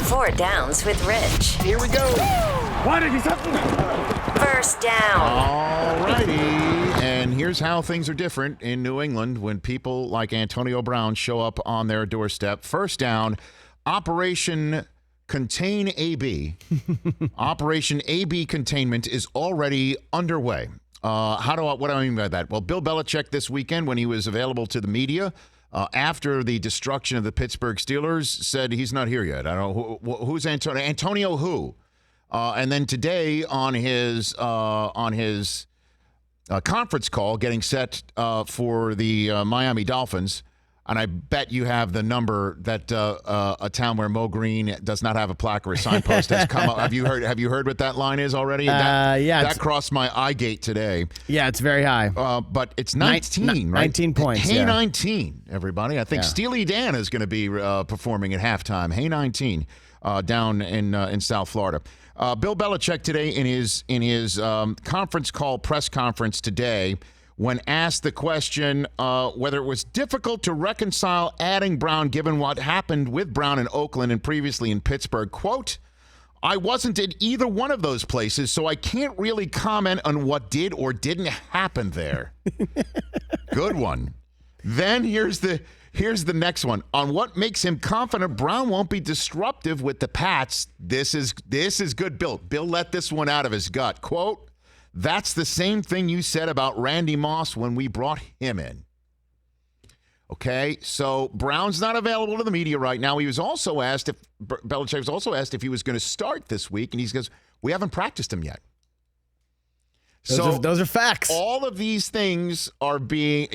Four Downs with Rich. Here we go. First down. All righty. And here's how things are different in New England when people like Antonio Brown show up on their doorstep. First down, Operation Contain AB. Operation AB containment is already underway. What do I mean by that? Well, Bill Belichick this weekend, when he was available to the media after the destruction of the Pittsburgh Steelers, said he's not here yet. I don't know who's Antonio. Antonio who? And then today on his conference call, getting set for the Miami Dolphins. And I bet you have the number that a town where Mo Green does not have a plaque or a signpost has come up. Have you heard what that line is already? That crossed my eye gate today. Yeah, it's very high. But it's 19, right? 19 points. Hey, yeah. 19, everybody. I think Steely Dan is going to be performing at halftime. Hey, 19, down in South Florida. Bill Belichick today in his press conference today, when asked the question whether it was difficult to reconcile adding Brown given what happened with Brown in Oakland and previously in Pittsburgh, quote, "I wasn't at either one of those places, so I can't really comment on what did or didn't happen there." Good one. Then here's the next one. On what makes him confident Brown won't be disruptive with the Pats. This is good, Bill. Bill let this one out of his gut. Quote, "That's the same thing you said about Randy Moss when we brought him in." Okay, so Brown's not available to the media right now. He was also asked Belichick was also asked if he was going to start this week, and he goes, "We haven't practiced him yet." Those are facts. All of these things are being,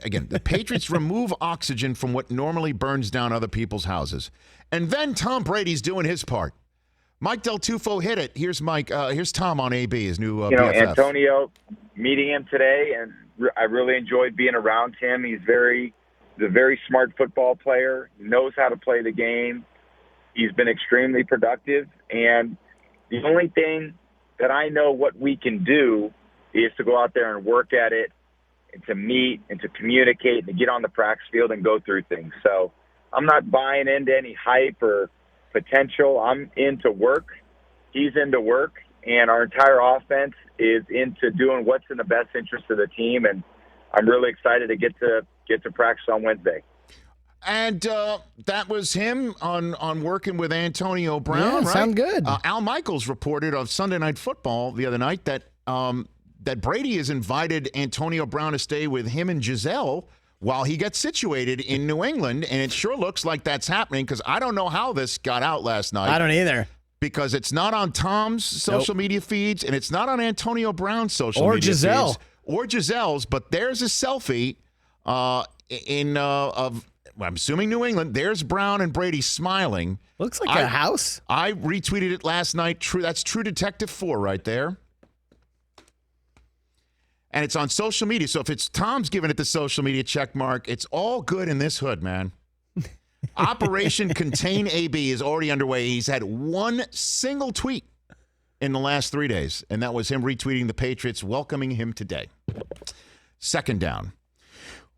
again, the Patriots remove oxygen from what normally burns down other people's houses. And then Tom Brady's doing his part. Mike Del Tufo hit it. Here's Mike. Here's Tom on AB, his new BFF. Antonio, meeting him today, and I really enjoyed being around him. He's a very smart football player. He knows how to play the game. He's been extremely productive. And the only thing that I know what we can do is to go out there and work at it and to meet and to communicate and to get on the practice field and go through things. So I'm not buying into any hype or potential. I'm into work. He's into work, and our entire offense is into doing what's in the best interest of the team. And I'm really excited to get to practice on Wednesday. And that was him on working with Antonio Brown. Yeah, right? sound good. Al Michaels reported on Sunday Night Football the other night that Brady has invited Antonio Brown to stay with him and Giselle while he gets situated in New England, and it sure looks like that's happening because I don't know how this got out last night. I don't either. Because it's not on Tom's social media feeds, and it's not on Antonio Brown's social media Giselle. feeds. Or Giselle's. But there's a selfie of, I'm assuming New England. There's Brown and Brady smiling. Looks like a house. I retweeted it last night. That's True Detective 4 right there. And it's on social media. So if it's Tom's giving it the social media check mark, it's all good in this hood, man. Operation Contain AB is already underway. He's had one single tweet in the last 3 days, and that was him retweeting the Patriots welcoming him today. Second down.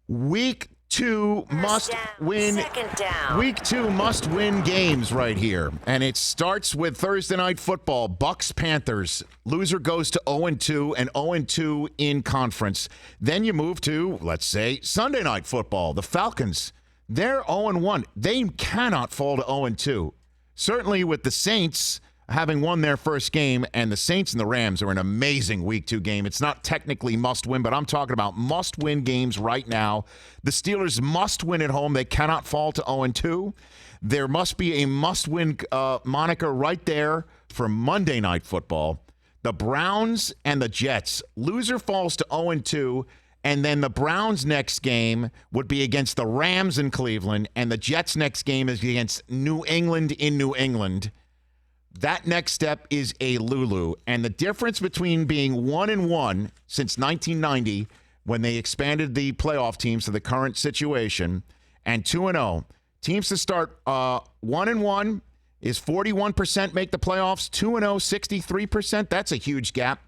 Week 2 must win. Second down. Week 2 must win games right here. And it starts with Thursday Night Football. Bucs-Panthers. Loser goes to 0-2 and 0-2 in conference. Then you move to, let's say, Sunday Night Football. The Falcons. They're 0-1. They cannot fall to 0-2. Certainly with the Saints having won their first game, and the Saints and the Rams are an amazing Week 2 game. It's not technically must-win, but I'm talking about must-win games right now. The Steelers must win at home. They cannot fall to 0-2. There must be a must-win moniker right there for Monday Night Football. The Browns and the Jets. Loser falls to 0-2, and then the Browns' next game would be against the Rams in Cleveland, and the Jets' next game is against New England in New England. That next step is a Lulu. And the difference between being 1-1 since 1990, when they expanded the playoff teams to the current situation, and 2-0, teams to start 1-1 is 41% make the playoffs, 2-0, 63%. That's a huge gap,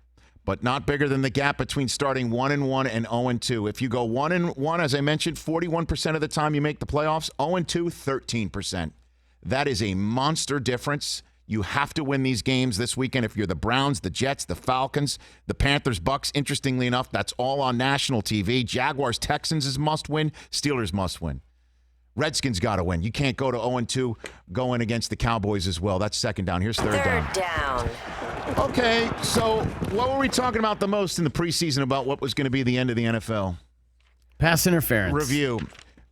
but not bigger than the gap between starting 1-1 and 0-2. If you go 1-1, as I mentioned, 41% of the time you make the playoffs, 0-2, 13%. That is a monster difference. You have to win these games this weekend if you're the Browns, the Jets, the Falcons, the Panthers, Bucks. Interestingly enough, that's all on national TV. Jaguars, Texans is must win. Steelers must win. Redskins got to win. You can't go to 0-2 going against the Cowboys as well. That's second down. Here's third down. Okay, so what were we talking about the most in the preseason about what was going to be the end of the NFL? Pass interference. Review.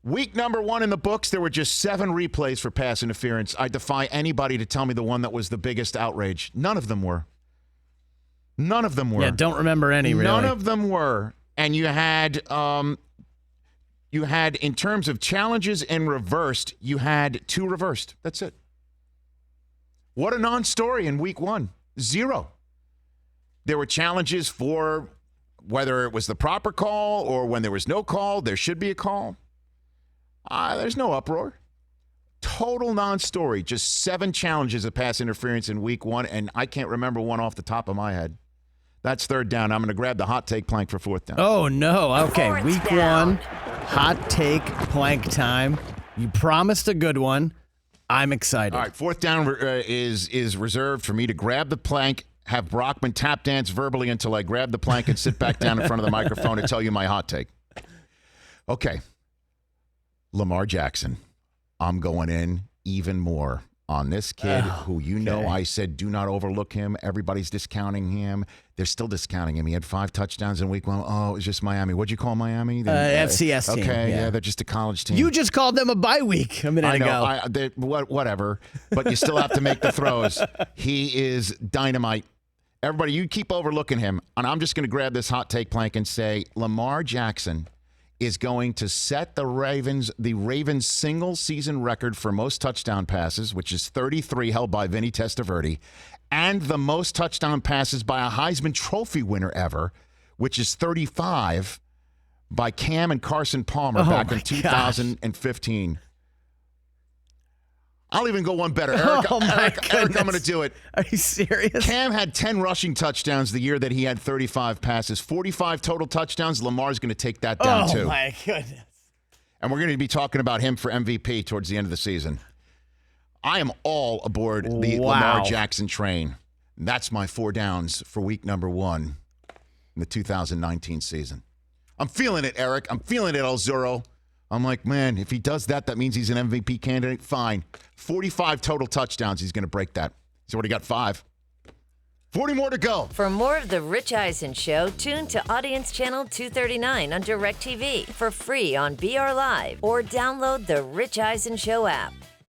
Week number 1 in the books, there were just 7 replays for pass interference. I defy anybody to tell me the one that was the biggest outrage. None of them were. None of them were. Yeah, don't remember any, really. None of them were. And you had, in terms of challenges and reversed, you had 2 reversed. That's it. What a non-story in week 1. 0. There were challenges for whether it was the proper call or when there was no call, there should be a call. There's no uproar. Total non-story. Just 7 challenges of pass interference in week 1, and I can't remember one off the top of my head. That's third down. I'm going to grab the hot take plank for fourth down. Oh, no. Okay, Fourth week down. 1, hot take plank time. You promised a good one. I'm excited. All right, fourth down is reserved for me to grab the plank, have Brockman tap dance verbally until I grab the plank and sit back down in front of the microphone and tell you my hot take. Okay. Lamar Jackson. I'm going in even more on this kid who I said do not overlook him. Everybody's discounting him. They're still discounting him. He had 5 touchdowns in week 1. Oh, it was just Miami. What'd you call Miami? FCS team. Okay, Yeah. they're just a college team. You just called them a bye week a minute ago. Whatever. But you still have to make the throws. He is dynamite. Everybody, you keep overlooking him. And I'm just going to grab this hot take plank and say Lamar Jackson is going to set the Ravens single season record for most touchdown passes, which is 33, held by Vinny Testaverde, and the most touchdown passes by a Heisman Trophy winner ever, which is 35 by Cam and Carson Palmer back in 2015. I'll even go one better. Eric, I'm going to do it. Are you serious? Cam had 10 rushing touchdowns the year that he had 35 passes. 45 total touchdowns. Lamar's going to take that down, too. Oh, my goodness. And we're going to be talking about him for MVP towards the end of the season. I am all aboard the Lamar Jackson train. That's my 4 downs for week number 1 in the 2019 season. I'm feeling it, Eric. I'm feeling it, El Zuro. I'm like, man, if he does that, that means he's an MVP candidate. Fine. 45 total touchdowns. He's going to break that. He's already got 5. 40 more to go. For more of The Rich Eisen Show, tune to Audience Channel 239 on DirecTV for free on BR Live or download the Rich Eisen Show app.